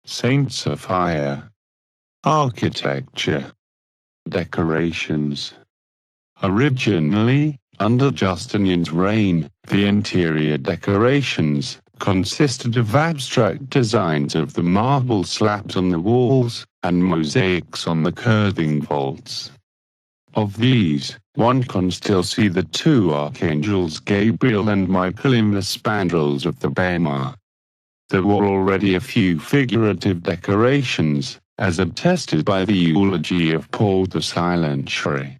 Saint Sophia. Architecture. Decorations. Originally, under Justinian's reign, the interior decorations consisted of abstract designs of the marble slabs on the walls, and mosaics on the curving vaults. Of these, one can still see the two archangels Gabriel and Michael in the spandrels of the bema. There were already a few figurative decorations, as attested by the eulogy of Paul the Silentiary.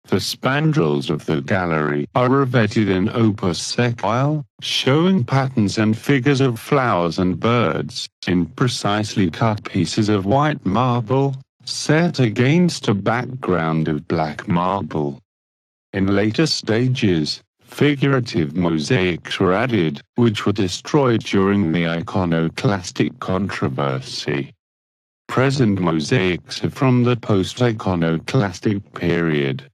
The spandrels of the gallery are revetted in opus secile, showing patterns and figures of flowers and birds, in precisely cut pieces of white marble, set against a background of black marble. In later stages, figurative mosaics were added, which were destroyed during the iconoclastic controversy. Present mosaics are from the post-iconoclastic period.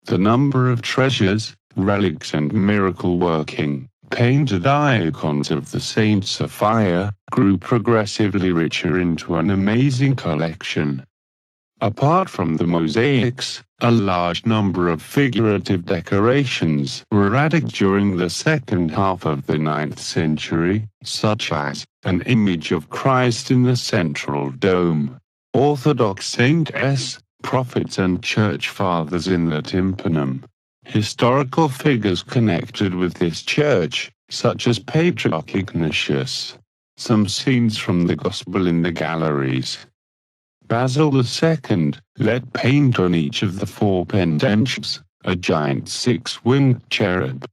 The number of treasures, relics and miracle-working, painted icons of the Saint Sophia grew progressively richer into an amazing collection. Apart from the mosaics, a large number of figurative decorations were added during the second half of the 9th century, such as an image of Christ in the central dome, Orthodox saints, prophets and church fathers in the tympanum, historical figures connected with this church, such as Patriarch Ignatius, some scenes from the Gospel in the galleries. Basil II let paint on each of the four pendentions a giant six-winged cherub.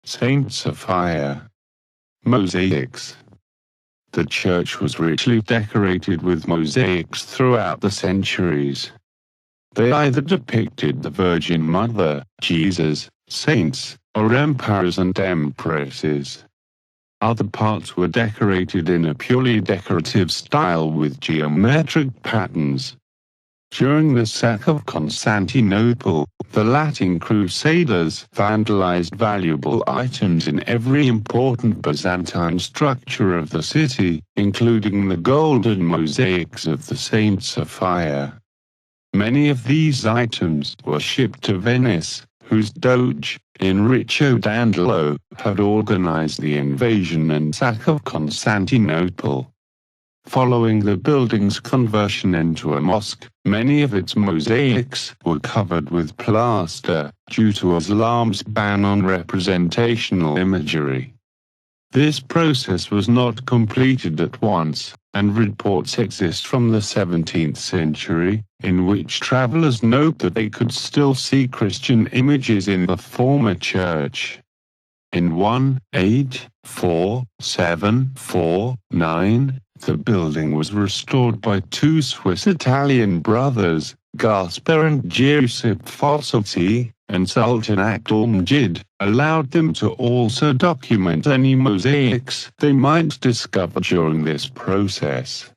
Saint Sophia. Mosaics. The church was richly decorated with mosaics throughout the centuries. They either depicted the Virgin Mother, Jesus, saints, or emperors and empresses. Other parts were decorated in a purely decorative style with geometric patterns. During the sack of Constantinople, the Latin Crusaders vandalized valuable items in every important Byzantine structure of the city, including the golden mosaics of the Saint Sophia. Many of these items were shipped to Venice, whose Doge, Enrico Dandolo, had organized the invasion and sack of Constantinople. Following the building's conversion into a mosque, many of its mosaics were covered with plaster, due to Islam's ban on representational imagery. This process was not completed at once, and reports exist from the 17th century, in which travelers note that they could still see Christian images in the former church. In 1847-49, the building was restored by two Swiss-Italian brothers, Gaspar and Giuseppe Fossetti, and Sultan Abdulmajid allowed them to also document any mosaics they might discover during this process.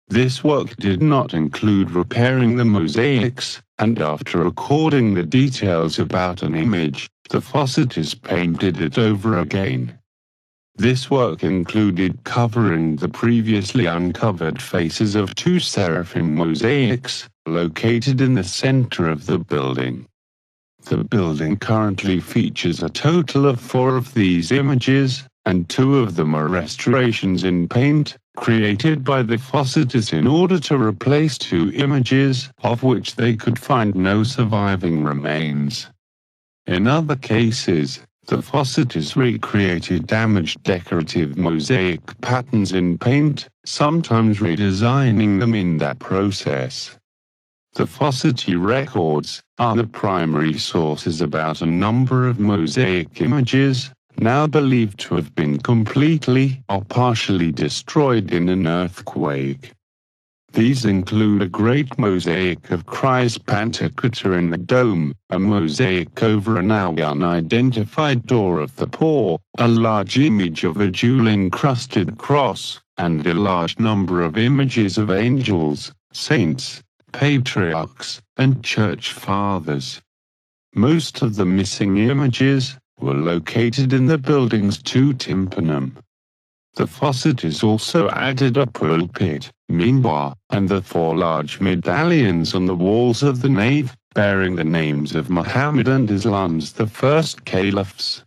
This work did not include repairing the mosaics, and after recording the details about an image, the Fossettis painted it over again. This work included covering the previously uncovered faces of two seraphim mosaics, located in the center of the building. The building currently features a total of 4 of these images, and 2 of them are restorations in paint, created by the Fossettis in order to replace 2 images, of which they could find no surviving remains. In other cases, the Fossettis recreated damaged decorative mosaic patterns in paint, sometimes redesigning them in that process. The Fossetti records are the primary sources about a number of mosaic images, now believed to have been completely or partially destroyed in an earthquake. These include a great mosaic of Christ Pantocrator in the dome, a mosaic over a now unidentified door of the poor, a large image of a jewel-encrusted cross, and a large number of images of angels, saints, patriarchs, and church fathers. Most of the missing images were located in the building's 2 tympanum. The facades also added a pulpit, minbar, and the 4 large medallions on the walls of the nave, bearing the names of Muhammad and Islam's the first caliphs.